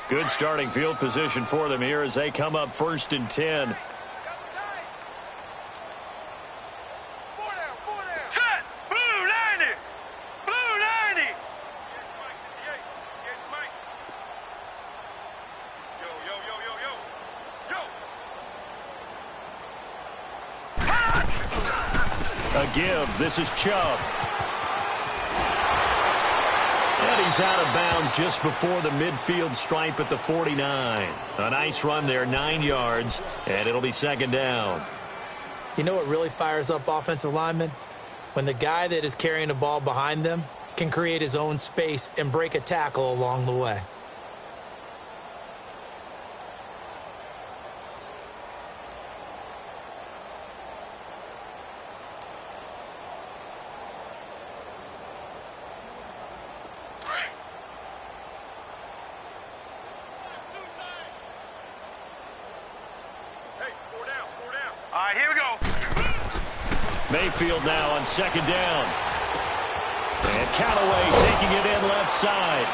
Good starting field position for them here as they come up 1st and 10. Set! Blue 90! Blue 90! A give. This is Chubb. And he's out of bounds just before the midfield stripe at the 49. A nice run there, 9 yards, and it'll be 2nd down. You know what really fires up offensive linemen? When the guy that is carrying the ball behind them can create his own space and break a tackle along the way. All right, here we go. Mayfield now on 2nd down. And Callaway taking it in left side.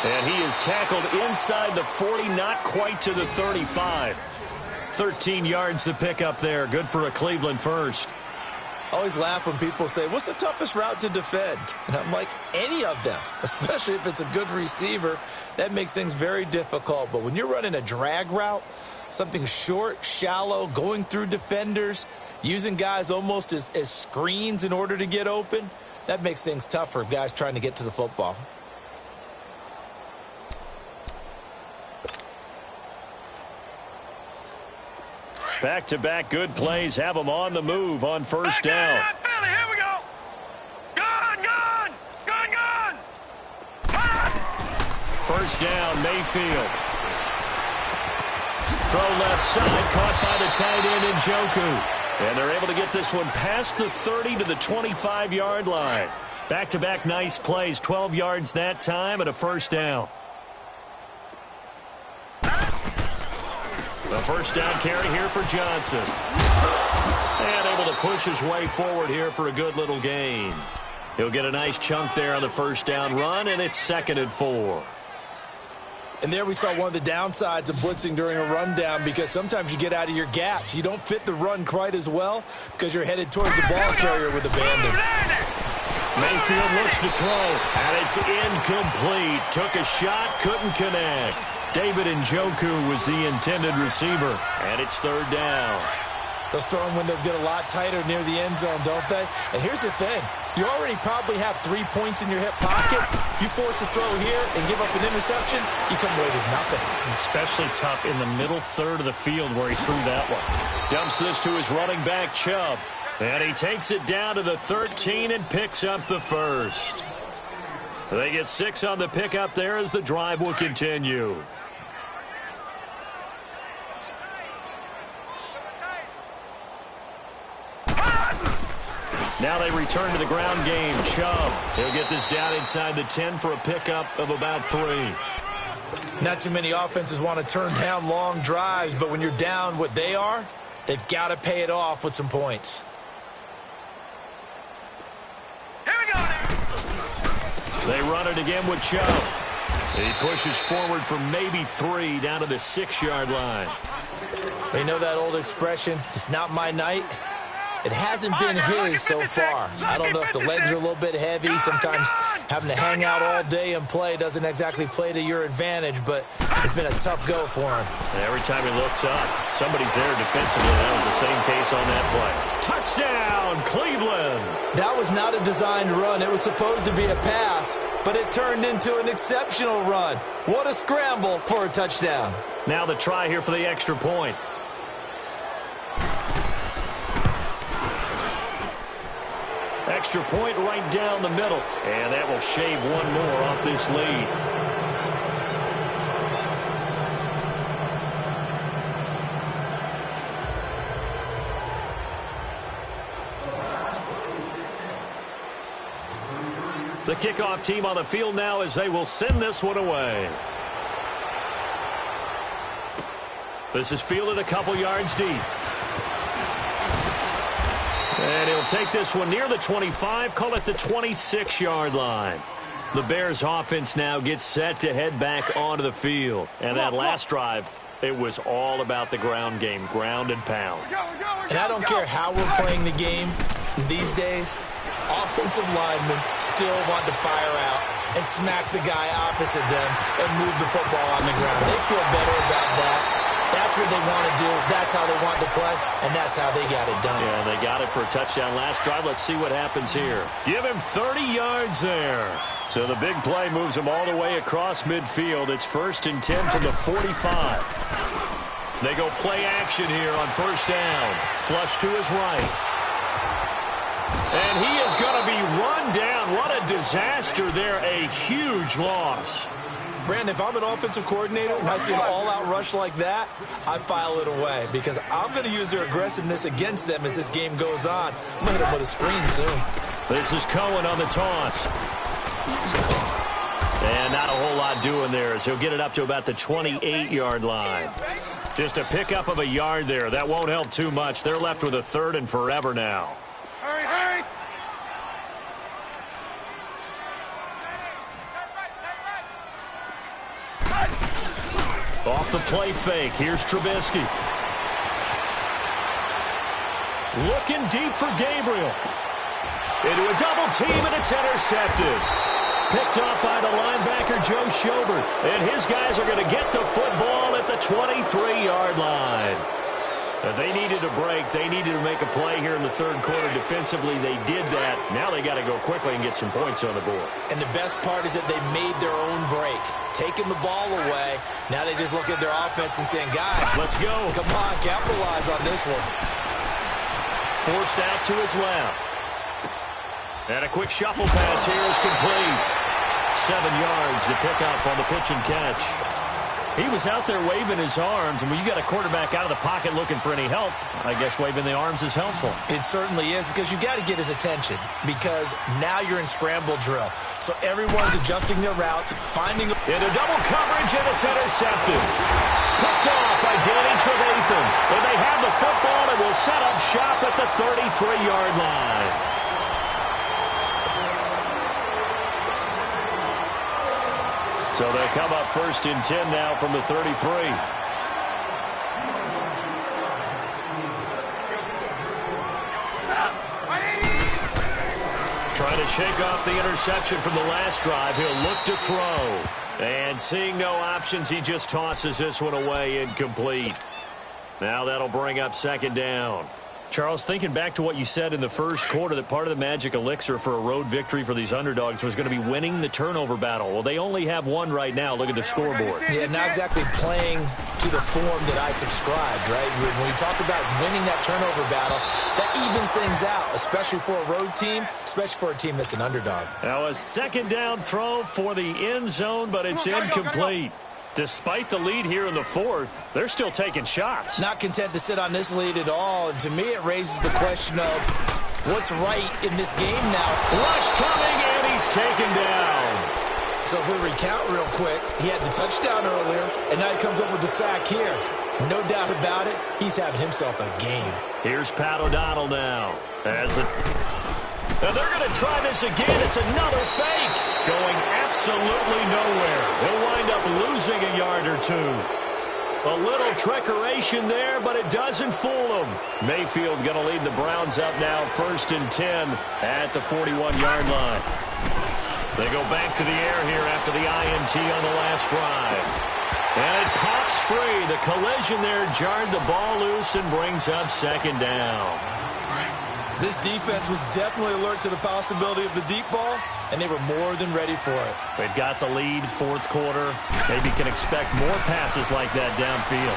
And he is tackled inside the 40, not quite to the 35. 13 yards to pick up there. Good for a Cleveland first. I always laugh when people say, what's the toughest route to defend? And I'm like, any of them, especially if it's a good receiver. That makes things very difficult. But when you're running a drag route, something short, shallow, going through defenders, using guys almost as screens in order to get open, that makes things tough for guys trying to get to the football. Back-to-back good plays have them on the move on 1st down. Here we go. Gone! 1st down, Mayfield. Throw left side, caught by the tight end Njoku. And they're able to get this one past the 30 to the 25-yard line. Back-to-back nice plays, 12 yards that time and a 1st down. The 1st down carry here for Johnson. And able to push his way forward here for a good little gain. He'll get a nice chunk there on the 1st down run, and it's 2nd and 4. And there we saw one of the downsides of blitzing during a rundown, because sometimes you get out of your gaps. You don't fit the run quite as well because you're headed towards the ball carrier with abandon. Mayfield looks to throw, and it's incomplete. Took a shot, couldn't connect. David Njoku was the intended receiver, and it's 3rd down. Those throwing windows get a lot tighter near the end zone, don't they? And here's the thing. You already probably have 3 points in your hip pocket. You force a throw here and give up an interception, you come away with nothing. Especially tough in the middle third of the field where he threw that one. Dumps this to his running back, Chubb. And he takes it down to the 13 and picks up the 1st. They get 6 on the pickup there as the drive will continue. Now they return to the ground game. Chubb, he'll get this down inside the 10 for a pickup of about 3. Not too many offenses want to turn down long drives, but when you're down what they are, they've got to pay it off with some points. Here we go. They run it again with Chubb. He pushes forward for maybe 3 down to the 6-yard line. You know that old expression, it's not my night? It hasn't been his so far. I don't know if the legs are a little bit heavy. Sometimes having to hang out all day and play doesn't exactly play to your advantage, but it's been a tough go for him. And every time he looks up, somebody's there defensively. That was the same case on that play. Touchdown, Cleveland! That was not a designed run. It was supposed to be a pass, but it turned into an exceptional run. What a scramble for a touchdown. Now the try here for the extra point. Extra point right down the middle. And that will shave one more off this lead. The kickoff team on the field now as they will send this one away. This is fielded a couple yards deep. And he'll take this one near the 25, call it the 26-yard line. The Bears offense now gets set to head back onto the field. And that last drive, it was all about the ground game, ground and pound. And I don't care how we're playing the game these days, offensive linemen still want to fire out and smack the guy opposite them and move the football on the ground. They feel better about that. That's what they want to do. That's how they want to play, and that's how they got it done. Yeah, they got it for a touchdown last drive. Let's see what happens here. Give him 30 yards there. So the big play moves him all the way across midfield. It's 1st and 10 from the 45. They go play action here on 1st down. Flush to his right. And he is going to be run down. What a disaster there. A huge loss. Brandon, if I'm an offensive coordinator and I see an all-out rush like that, I file it away because I'm going to use their aggressiveness against them as this game goes on. I'm going to hit them with a screen soon. This is Cohen on the toss. And not a whole lot doing there as he'll get it up to about the 28-yard line. Just a pickup of a yard there. That won't help too much. They're left with a 3rd and forever now. Hurry, hurry. Off the play fake. Here's Trubisky. Looking deep for Gabriel. Into a double team, and it's intercepted. Picked up by the linebacker, Joe Schobert. And his guys are going to get the football at the 23-yard line. They needed a break. They needed to make a play here in the 3rd quarter. Defensively, they did that. Now they got to go quickly and get some points on the board. And the best part is that they made their own break. Taking the ball away. Now they just look at their offense and saying, guys, let's go. Come on, capitalize on this one. Forced out to his left. And a quick shuffle pass here is complete. 7 yards to pick up on the pitch and catch. He was out there waving his arms, and when you got a quarterback out of the pocket looking for any help, I guess waving the arms is helpful. It certainly is, because you got to get his attention, because now you're in scramble drill. So everyone's adjusting their routes, finding into double coverage, and it's intercepted. Picked off by Danny Trevathan. And they have the football and will set up shop at the 33-yard line. So they come up 1st and 10 now from the 33. Trying to shake off the interception from the last drive. He'll look to throw. And seeing no options, he just tosses this one away, incomplete. Now that'll bring up 2nd down. Charles, thinking back to what you said in the 1st quarter, that part of the magic elixir for a road victory for these underdogs was going to be winning the turnover battle. Well, they only have one right now. Look at the scoreboard. Yeah, not exactly playing to the form that I subscribed, right? When you talk about winning that turnover battle, that evens things out, especially for a road team, especially for a team that's an underdog. Now a 2nd down throw for the end zone, but it's incomplete. Despite the lead here in the 4th, they're still taking shots. Not content to sit on this lead at all. And to me, it raises the question of what's right in this game now. Rush coming, and he's taken down. So if we recount real quick, he had the touchdown earlier, and now he comes up with the sack here. No doubt about it, he's having himself a game. Here's Pat O'Donnell now. Now they're going to try this again. It's another fake. Going absolutely nowhere. They'll wind up losing a yard or two. A little trickeration there, but it doesn't fool them. Mayfield going to lead the Browns up now 1st and 10 at the 41-yard line. They go back to the air here after the INT on the last drive. And it pops free. The collision there jarred the ball loose and brings up 2nd down. This defense was definitely alert to the possibility of the deep ball, and they were more than ready for it. They've got the lead, 4th quarter. Maybe can expect more passes like that downfield.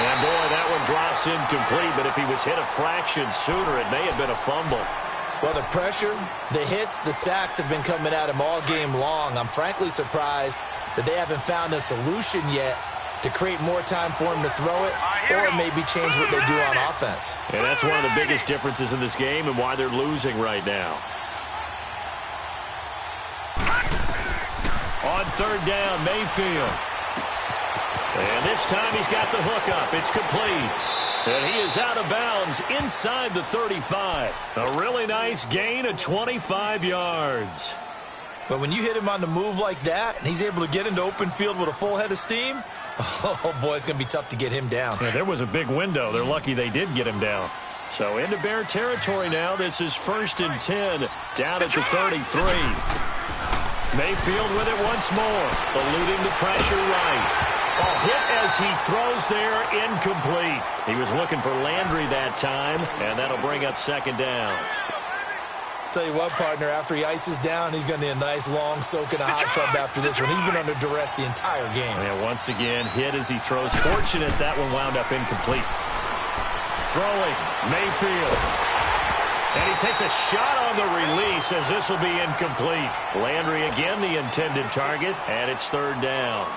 And boy, that one drops incomplete, but if he was hit a fraction sooner, it may have been a fumble. Well, the pressure, the hits, the sacks have been coming at him all game long. I'm frankly surprised that they haven't found a solution yet to create more time for him to throw it or maybe change what they do on offense. And that's one of the biggest differences in this game and why they're losing right now. On 3rd down, Mayfield. And this time he's got the hookup. It's complete. And he is out of bounds inside the 35. A really nice gain of 25 yards. But when you hit him on the move like that, and he's able to get into open field with a full head of steam, oh, boy, it's going to be tough to get him down. Yeah, there was a big window. They're lucky they did get him down. So into Bear territory now. This is 1st and 10 down at the 33. Mayfield with it once more. Eluding the pressure right. A hit as he throws there, incomplete. He was looking for Landry that time, and that'll bring up 2nd down. Tell you what, partner, after he ices down, he's going to need a nice long soak in a hot tub after this one. He's been under duress the entire game. And once again, hit as he throws. Fortunate that one wound up incomplete. Throwing, Mayfield. And he takes a shot on the release as this will be incomplete. Landry again the intended target, and it's 3rd down.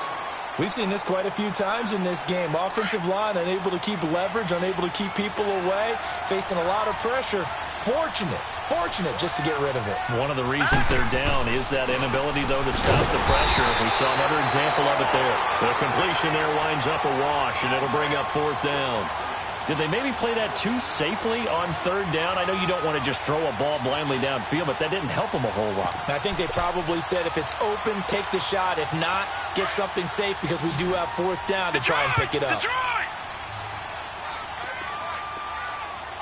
We've seen this quite a few times in this game. Offensive line unable to keep leverage, unable to keep people away, facing a lot of pressure. Fortunate just to get rid of it. One of the reasons they're down is that inability, though, to stop the pressure. We saw another example of it there. The completion there winds up a wash, and it'll bring up 4th down. Did they maybe play that too safely on 3rd down? I know you don't want to just throw a ball blindly downfield, but that didn't help them a whole lot. I think they probably said if it's open, take the shot. If not, get something safe because we do have 4th down to try and pick it up. Detroit!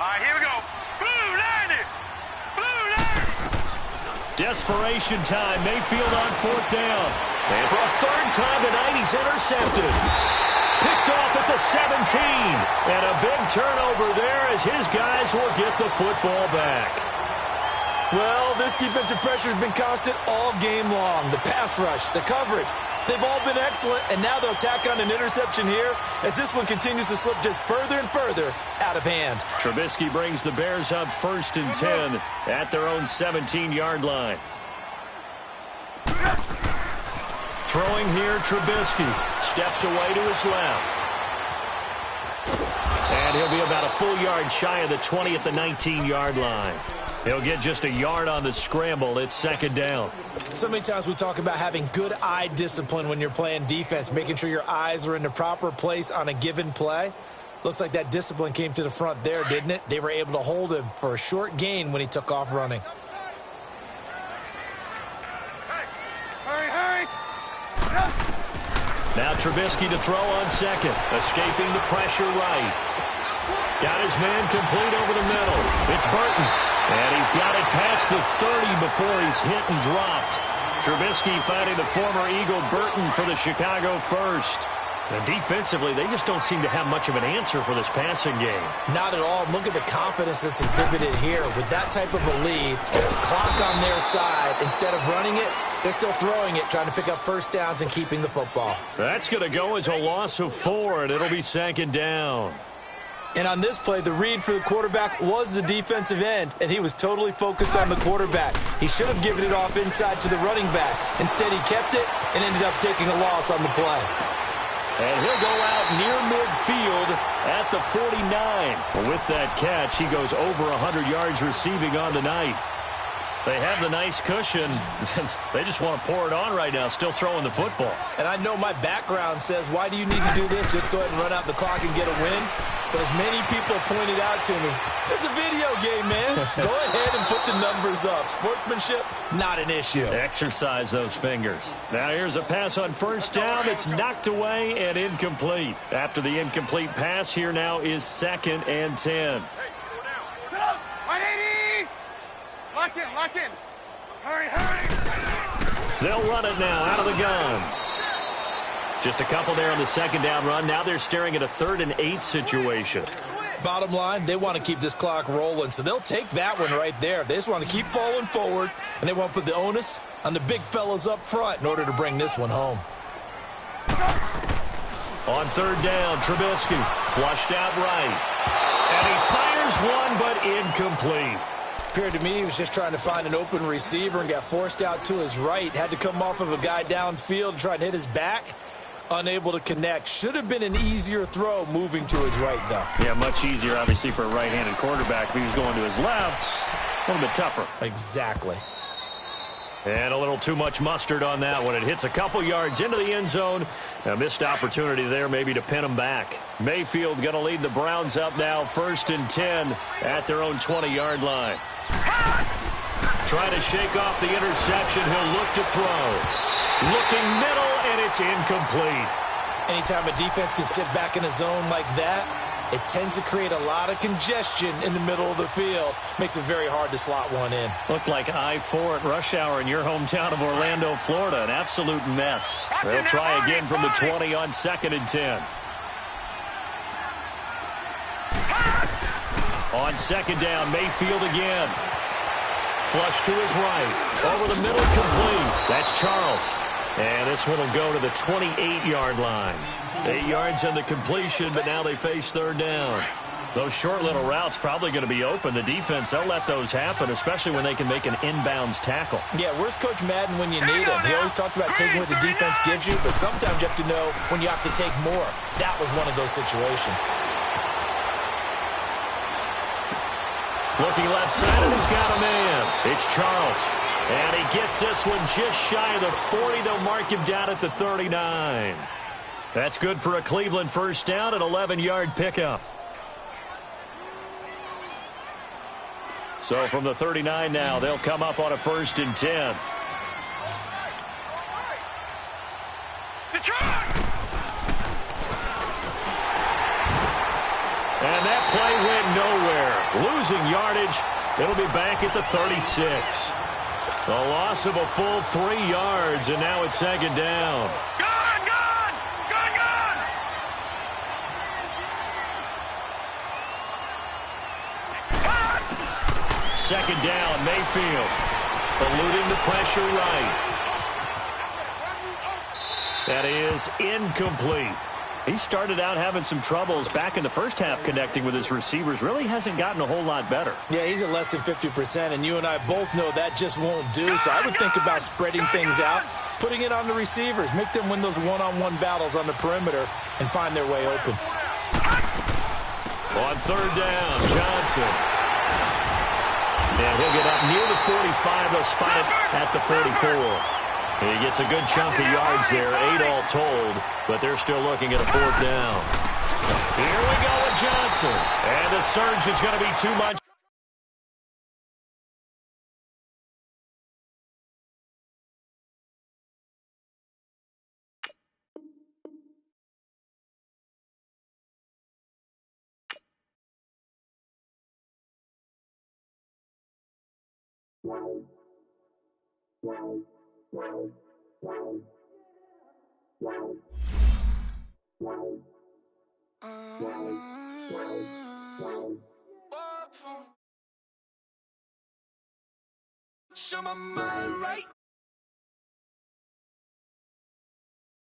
All right, here we go. Blue 90! Blue 90! Desperation time. Mayfield on 4th down. And for a 3rd time tonight, he's intercepted. Picked off at the 17. And a big turnover there as his guys will get the football back. Well, this defensive pressure has been constant all game long. The pass rush, the coverage, they've all been excellent, and now they'll tack on an interception here as this one continues to slip just further and further out of hand. Trubisky brings the Bears up 1st and 10 at their own 17-yard line. Throwing here, Trubisky steps away to his left. And he'll be about a full yard shy of the 20 at the 19-yard line. He'll get just a yard on the scramble. It's 2nd down. So many times we talk about having good eye discipline when you're playing defense, making sure your eyes are in the proper place on a given play. Looks like that discipline came to the front there, didn't it? They were able to hold him for a short gain when he took off running. Hurry! Now Trubisky to throw on 2nd. Escaping the pressure right. Got his man complete over the middle. It's Burton. And he's got it past the 30 before he's hit and dropped. Trubisky finding the former Eagle Burton for the Chicago first. And defensively, they just don't seem to have much of an answer for this passing game. Not at all. Look at the confidence that's exhibited here. With that type of a lead, clock on their side, instead of running it, they're still throwing it, trying to pick up 1st downs and keeping the football. That's going to go as a loss of 4, and it'll be 2nd down. And on this play, the read for the quarterback was the defensive end, and he was totally focused on the quarterback. He should have given it off inside to the running back. Instead, he kept it and ended up taking a loss on the play. And he'll go out near midfield at the 49. With that catch, he goes over 100 yards receiving on the night. They have the nice cushion. They just want to pour it on right now, still throwing the football. And I know my background says, why do you need to do this? Just go ahead and run out the clock and get a win. But as many people pointed out to me, this is a video game, man. Go ahead and put the numbers up. Sportsmanship, not an issue. Exercise those fingers. Now here's a pass on 1st down. It's knocked away and incomplete. After the incomplete pass, here now is 2nd and 10. 180! Lock in! Hurry! They'll run it now out of the gun. Just a couple there on the 2nd down run. Now they're staring at a 3rd and 8 situation. Bottom line, they want to keep this clock rolling, so they'll take that one right there. They just want to keep falling forward, and they want to put the onus on the big fellas up front in order to bring this one home. On 3rd down, Trubisky flushed out right. And he fires one, but incomplete. Appeared to me he was just trying to find an open receiver and got forced out to his right. Had to come off of a guy downfield and try and hit his back. Unable to connect. Should have been an easier throw moving to his right, though. Yeah, much easier, obviously, for a right-handed quarterback. If he was going to his left, a little bit tougher. Exactly. And a little too much mustard on that one. It hits a couple yards into the end zone. A missed opportunity there maybe to pin them back. Mayfield going to lead the Browns up now 1st and 10 at their own 20-yard line. Trying to shake off the interception. He'll look to throw. Looking middle, and it's incomplete. Anytime a defense can sit back in a zone like that, it tends to create a lot of congestion in the middle of the field. Makes it very hard to slot one in. Looked like I-4 at rush hour in your hometown of Orlando, Florida. An absolute mess. They'll try again from the 20 on 2nd and 10. On 2nd down, Mayfield again. Flush to his right. Over the middle, complete. That's Charles. And this one will go to the 28-yard line. 8 yards on the completion, but now they face 3rd down. Those short little routes probably going to be open. The defense, they'll let those happen, especially when they can make an inbounds tackle. Yeah, where's Coach Madden when you need him? He always talked about taking what the defense gives you, but sometimes you have to know when you have to take more. That was one of those situations. Looking left side, and he's got a man. It's Charles. And he gets this one just shy of the 40. They'll mark him down at the 39. That's good for a Cleveland 1st down, an 11-yard pickup. So from the 39 now, they'll come up on a 1st and 10. And that play went nowhere. Losing yardage. It'll be back at the 36. A loss of a full 3 yards, and now it's 2nd down. Second down, Mayfield. Eluding the pressure right. That is incomplete. He started out having some troubles back in the first half connecting with his receivers. Really hasn't gotten a whole lot better. Yeah, he's at less than 50%, and you and I both know that just won't do. So I would think about spreading things out, putting it on the receivers, make them win those one-on-one battles on the perimeter, and find their way open. On 3rd down, Johnson. And he'll get up near the 45. They'll spot it at the 44. He gets a good chunk of yards there, 8 all told, but they're still looking at a 4th down. Here we go with Johnson. And the surge is going to be too much. Show my mind.